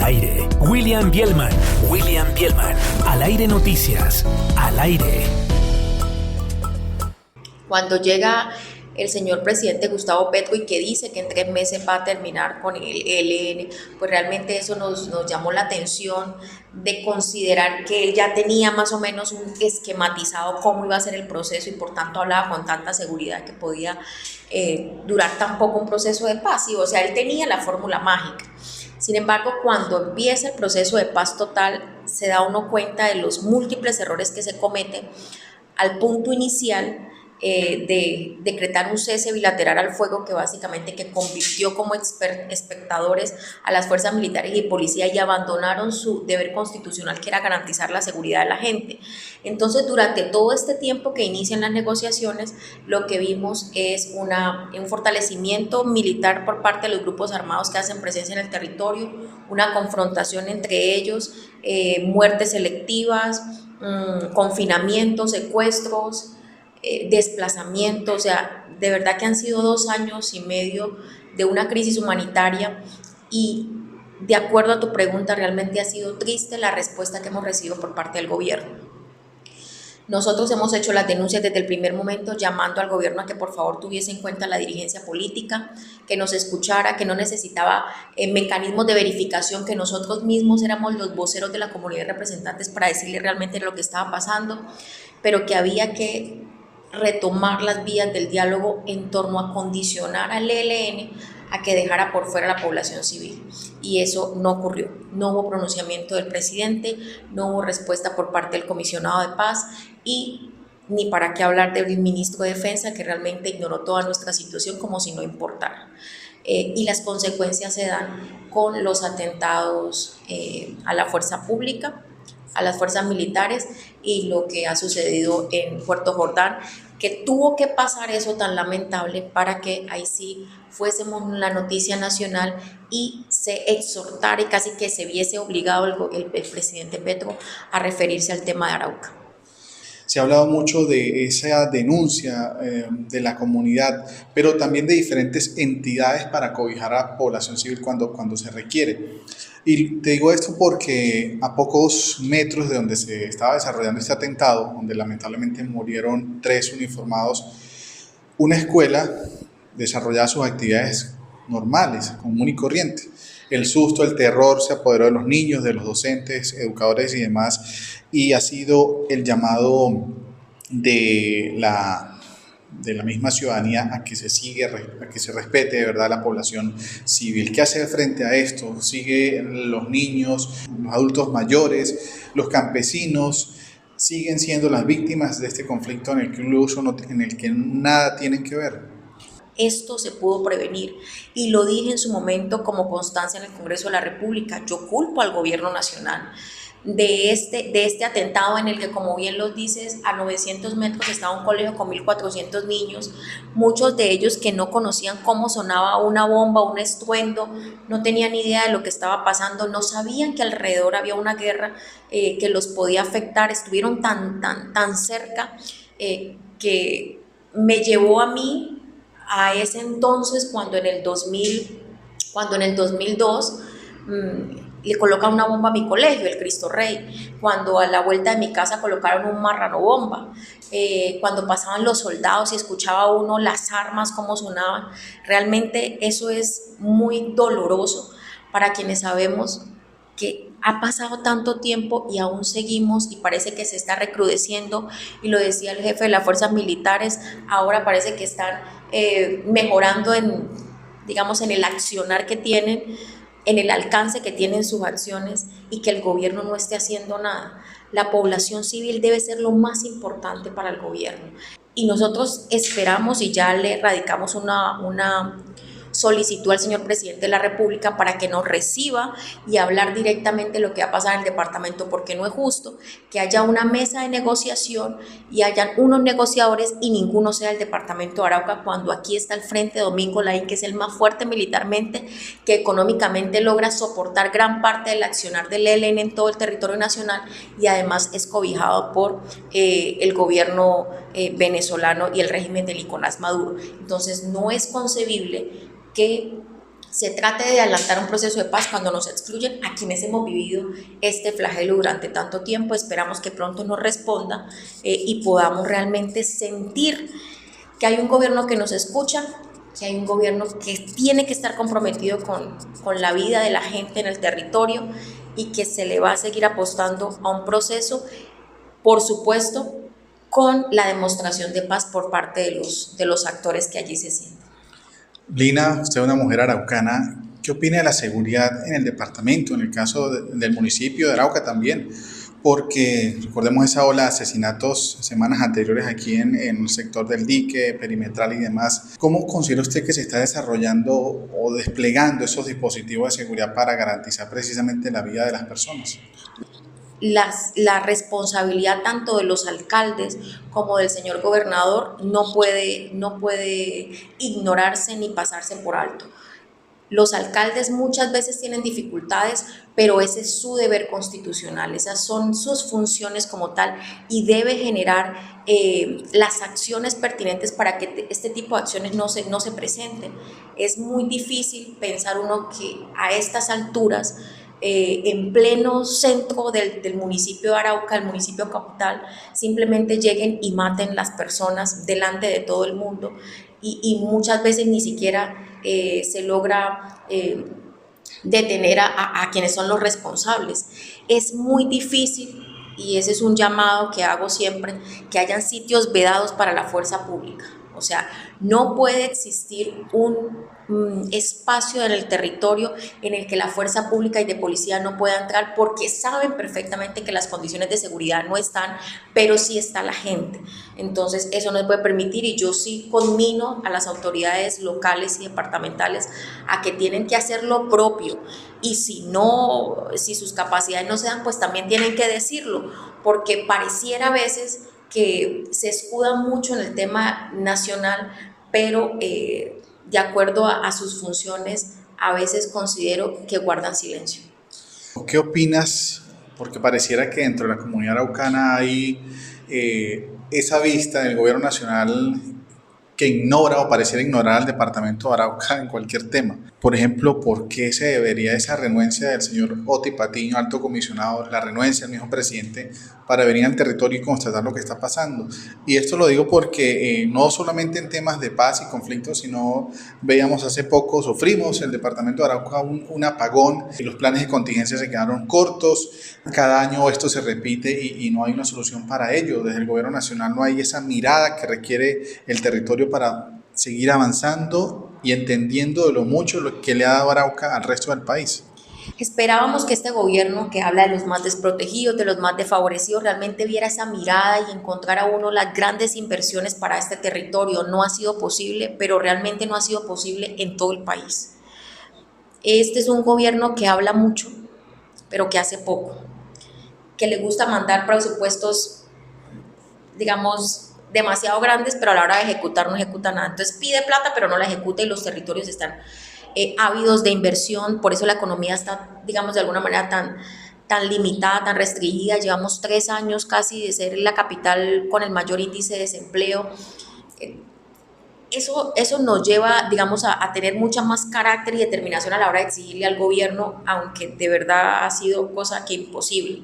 aire, William Bielman. William Bielman. Al aire noticias. Al aire. Cuando llega el señor presidente Gustavo Petro y que dice que en 3 meses va a terminar con el ELN, pues realmente eso nos llamó la atención de considerar que él ya tenía más o menos un esquematizado cómo iba a ser el proceso y por tanto hablaba con tanta seguridad que podía durar tan poco un proceso de paz. O sea, él tenía la fórmula mágica. Sin embargo, cuando empieza el proceso de paz total, se da uno cuenta de los múltiples errores que se cometen al punto inicial de decretar un cese bilateral al fuego que básicamente que convirtió como espectadores a las fuerzas militares y policía y abandonaron su deber constitucional, que era garantizar la seguridad de la gente. Entonces, durante todo este tiempo que inician las negociaciones, lo que vimos es un fortalecimiento militar por parte de los grupos armados que hacen presencia en el territorio, una confrontación entre ellos, muertes selectivas, confinamientos, secuestros, desplazamiento. O sea, de verdad que han sido 2 años y medio de una crisis humanitaria y de acuerdo a tu pregunta, realmente ha sido triste la respuesta que hemos recibido por parte del gobierno. Nosotros hemos hecho las denuncias desde el primer momento, llamando al gobierno a que por favor tuviese en cuenta la dirigencia política, que nos escuchara, que no necesitaba mecanismos de verificación, que nosotros mismos éramos los voceros de la comunidad de representantes para decirle realmente lo que estaba pasando, pero que había que retomar las vías del diálogo en torno a condicionar al ELN a que dejara por fuera a la población civil, y eso no ocurrió. No hubo pronunciamiento del presidente, no hubo respuesta por parte del comisionado de paz y ni para qué hablar del ministro de Defensa, que realmente ignoró toda nuestra situación como si no importara. Y las consecuencias se dan con los atentados a la fuerza pública, a las fuerzas militares y lo que ha sucedido en Puerto Jordán, que tuvo que pasar eso tan lamentable para que ahí sí fuésemos la noticia nacional y se exhortara y casi que se viese obligado el presidente Petro a referirse al tema de Arauca. Se ha hablado mucho de esa denuncia de la comunidad, pero también de diferentes entidades para cobijar a la población civil cuando se requiere. Y te digo esto porque a pocos metros de donde se estaba desarrollando este atentado, donde lamentablemente murieron 3 uniformados, una escuela desarrollaba sus actividades normales, común y corriente. El susto, el terror se apoderó de los niños, de los docentes, educadores y demás, y ha sido el llamado de la misma ciudadanía a que se respete de verdad la población civil. ¿Qué hacer frente a esto? Siguen los niños, los adultos mayores, los campesinos, siguen siendo las víctimas de este conflicto en el que nada tienen que ver. Esto se pudo prevenir y lo dije en su momento como constancia en el Congreso de la República. Yo culpo al gobierno nacional de este atentado en el que, como bien lo dices, a 900 metros estaba un colegio con 1.400 niños, muchos de ellos que no conocían cómo sonaba una bomba, un estruendo, no tenían idea de lo que estaba pasando, no sabían que alrededor había una guerra que los podía afectar, estuvieron tan cerca que me llevó a mí a ese entonces cuando en el 2002 le colocan una bomba a mi colegio, el Cristo Rey, cuando a la vuelta de mi casa colocaron un marrano bomba, cuando pasaban los soldados y escuchaba uno las armas cómo sonaban. Realmente eso es muy doloroso para quienes sabemos que ha pasado tanto tiempo y aún seguimos y parece que se está recrudeciendo, y lo decía el jefe de las fuerzas militares, ahora parece que están mejorando en el accionar que tienen, en el alcance que tienen sus acciones, y que el gobierno no esté haciendo nada. La población civil debe ser lo más importante para el gobierno y nosotros esperamos y ya le radicamos una solicitud al señor presidente de la República para que nos reciba y hablar directamente de lo que va a pasar en el departamento, porque no es justo que haya una mesa de negociación y hayan unos negociadores y ninguno sea el departamento de Arauca, cuando aquí está al frente Domingo Laín, que es el más fuerte militarmente, que económicamente logra soportar gran parte del accionar del ELN en todo el territorio nacional y además es cobijado por el gobierno venezolano y el régimen de Nicolás Maduro. Entonces no es concebible que se trate de adelantar un proceso de paz cuando nos excluyen a quienes hemos vivido este flagelo durante tanto tiempo. Esperamos que pronto nos responda y podamos realmente sentir que hay un gobierno que nos escucha, que hay un gobierno que tiene que estar comprometido con la vida de la gente en el territorio y que se le va a seguir apostando a un proceso, por supuesto, con la demostración de paz por parte de los actores que allí se sienten. Lina, usted es una mujer araucana. ¿Qué opina de la seguridad en el departamento, en el caso del municipio de Arauca también? Porque recordemos esa ola de asesinatos semanas anteriores aquí en el sector del dique, perimetral y demás. ¿Cómo considera usted que se está desarrollando o desplegando esos dispositivos de seguridad para garantizar precisamente la vida de las personas? La responsabilidad tanto de los alcaldes como del señor gobernador no puede ignorarse ni pasarse por alto. Los alcaldes muchas veces tienen dificultades, pero ese es su deber constitucional, esas son sus funciones como tal y debe generar las acciones pertinentes para que este tipo de acciones no se presenten. Es muy difícil pensar uno que a estas alturas, en pleno centro del municipio de Arauca, el municipio capital, simplemente lleguen y maten las personas delante de todo el mundo y muchas veces ni siquiera se logra detener a quienes son los responsables. Es muy difícil y ese es un llamado que hago siempre, que hayan sitios vedados para la fuerza pública. O sea, no puede existir un espacio en el territorio en el que la fuerza pública y de policía no pueda entrar porque saben perfectamente que las condiciones de seguridad no están, pero sí está la gente. Entonces, eso no se puede permitir y yo sí conmino a las autoridades locales y departamentales a que tienen que hacer lo propio y si sus capacidades no se dan, pues también tienen que decirlo, porque pareciera a veces que se escudan mucho en el tema nacional, pero de acuerdo a sus funciones, a veces considero que guardan silencio. ¿Qué opinas? Porque pareciera que dentro de la comunidad araucana hay esa vista del gobierno nacional que ignora o pareciera ignorar al departamento de Arauca en cualquier tema. Por ejemplo, ¿por qué se debería esa renuencia del señor Oti Patiño, alto comisionado, la renuencia del mismo presidente para venir al territorio y constatar lo que está pasando? Y esto lo digo porque no solamente en temas de paz y conflictos, sino veíamos hace poco, sufrimos el departamento de Arauca un apagón y los planes de contingencia se quedaron cortos. Cada año esto se repite y no hay una solución para ello. Desde el gobierno nacional no hay esa mirada que requiere el territorio para seguir avanzando y entendiendo de lo mucho lo que le ha dado Arauca al resto del país. Esperábamos que este gobierno que habla de los más desprotegidos, de los más desfavorecidos, realmente viera esa mirada y encontrara uno las grandes inversiones para este territorio. No ha sido posible, pero realmente no ha sido posible en todo el país. Este es un gobierno que habla mucho, pero que hace poco, que le gusta mandar presupuestos, digamos, demasiado grandes, pero a la hora de ejecutar no ejecuta nada. Entonces pide plata, pero no la ejecuta y los territorios están ávidos de inversión. Por eso la economía está, digamos, de alguna manera tan limitada, tan restringida. Llevamos 3 años casi de ser la capital con el mayor índice de desempleo. Eso nos lleva, digamos, a tener mucha más carácter y determinación a la hora de exigirle al gobierno, aunque de verdad ha sido cosa que imposible.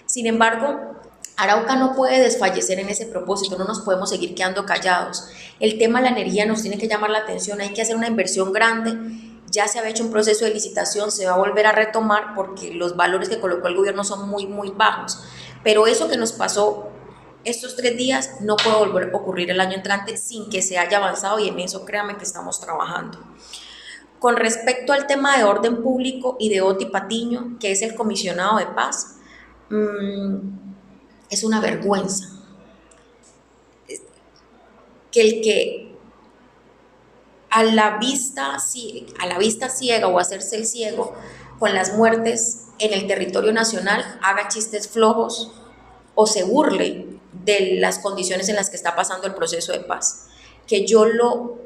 Sin embargo, Arauca no puede desfallecer en ese propósito, no nos podemos seguir quedando callados. El tema de la energía nos tiene que llamar la atención, hay que hacer una inversión grande. Ya se había hecho un proceso de licitación, se va a volver a retomar porque los valores que colocó el gobierno son muy, muy bajos. Pero eso que nos pasó estos 3 días no puede volver a ocurrir el año entrante sin que se haya avanzado y en eso créanme que estamos trabajando. Con respecto al tema de orden público y de Oti Patiño, que es el comisionado de paz, es una vergüenza que el que a la vista ciega o hacerse el ciego con las muertes en el territorio nacional haga chistes flojos o se burle de las condiciones en las que está pasando el proceso de paz. Que yo lo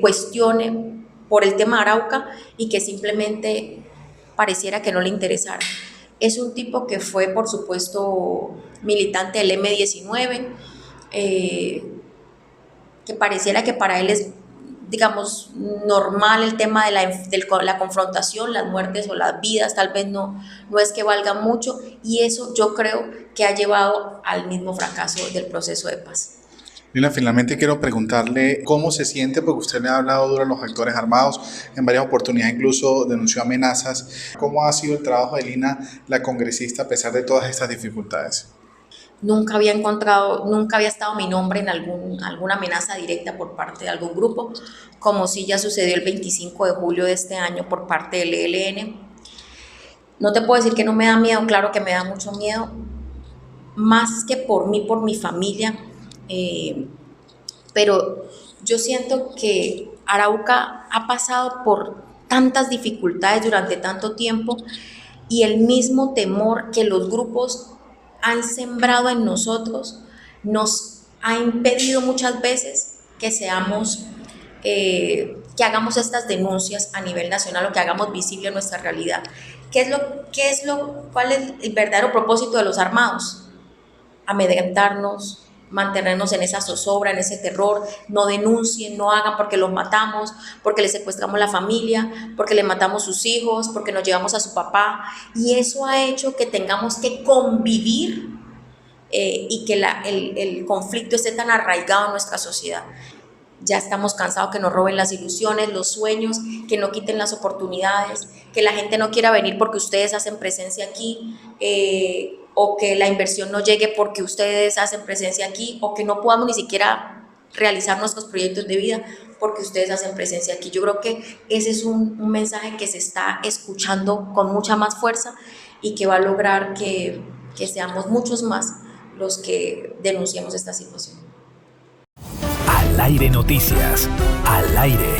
cuestione por el tema Arauca y que simplemente pareciera que no le interesara. Es un tipo que fue, por supuesto, militante del M-19, que pareciera que para él es digamos, normal el tema de la confrontación, las muertes o las vidas, tal vez no es que valgan mucho, y eso yo creo que ha llevado al mismo fracaso del proceso de paz. Lina, finalmente quiero preguntarle cómo se siente, porque usted le ha hablado duro a los actores armados, en varias oportunidades incluso denunció amenazas. ¿Cómo ha sido el trabajo de Lina, la congresista, a pesar de todas estas dificultades? Nunca había estado mi nombre en alguna amenaza directa por parte de algún grupo, como sí ya sucedió el 25 de julio de este año por parte del ELN. No te puedo decir que no me da miedo, claro que me da mucho miedo, más que por mí, por mi familia, pero yo siento que Arauca ha pasado por tantas dificultades durante tanto tiempo, y el mismo temor que los grupos han sembrado en nosotros nos ha impedido muchas veces que hagamos estas denuncias a nivel nacional, o que hagamos visible nuestra realidad. ¿Cuál es el verdadero propósito de los armados? Amedrentarnos, mantenernos en esa zozobra, en ese terror. No denuncien, no hagan, porque los matamos, porque les secuestramos la familia, porque le matamos sus hijos, porque nos llevamos a su papá, y eso ha hecho que tengamos que convivir y que el conflicto esté tan arraigado en nuestra sociedad. Ya estamos cansados que nos roben las ilusiones, los sueños, que no quiten las oportunidades, que la gente no quiera venir porque ustedes hacen presencia aquí, o que la inversión no llegue porque ustedes hacen presencia aquí, o que no podamos ni siquiera realizar nuestros proyectos de vida porque ustedes hacen presencia aquí. Yo creo que ese es un mensaje que se está escuchando con mucha más fuerza, y que va a lograr que seamos muchos más los que denunciemos esta situación. Al aire noticias, al aire.